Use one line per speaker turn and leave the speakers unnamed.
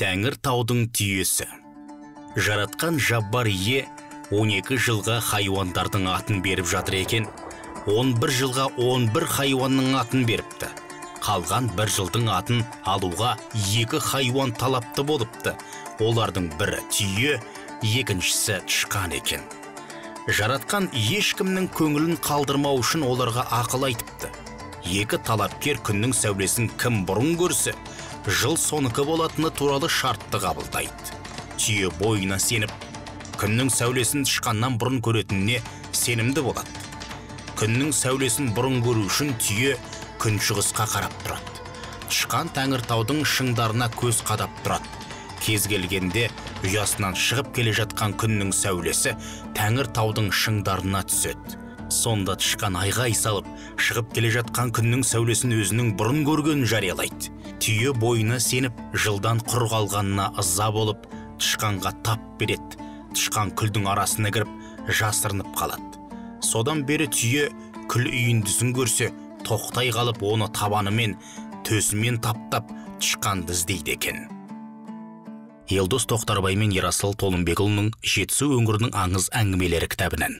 Тәңір таудың түйесі. Жаратқан жаббар ие 12 жылға хайуандардың атын беріп жатыр екен. 11 жылға 11 хайуанның атын беріпті. Қалған 1 жылдың атын алуға 2 хайуан талапты болыпты. Олардың бірі түйе, екіншісі тышқан екен. Жаратқан ешкімнің көңілін қалдырмау үшін оларға ақыл айтыпты. 2 талапкер күннің сәулесін кім бұрын көрсе, жыл соныкі болатыны туралы шартты қабылдайды. Түйе бойына сеніп, күннің сәулесін тышқаннан бұрын көретініне сенімді болады. Күннің сәулесін бұрын көру үшін түйе күншығысқа қарап тұрады. Тышқан Тәңіртаудың шыңдарына көз қадап тұрады. Кез келгенде ұясынан шығып келе жатқан күннің сәулесі Тәңіртаудың шыңдарына түседі. Сонда тышқан айғай салып, шығып келе жатқан күннің сәулесін өзінің бұрын көргенін жариялайды. Түйе бойына сеніп, жылдан құр қалғанына ыза болып, тышқанға тап береді. Тышқан күлдің арасына кіріп, жасырынып қалады. Содан бері түйе күл үйіндісін көрсе, тоқтай қалып, оны табанымен, төсімен таптап, тышқанды іздейді екен. Елдос Тоқтарбай мен Ерасыл Толымбекұлының Жетісу өңірінің аңыз әңгімелері кітабынан.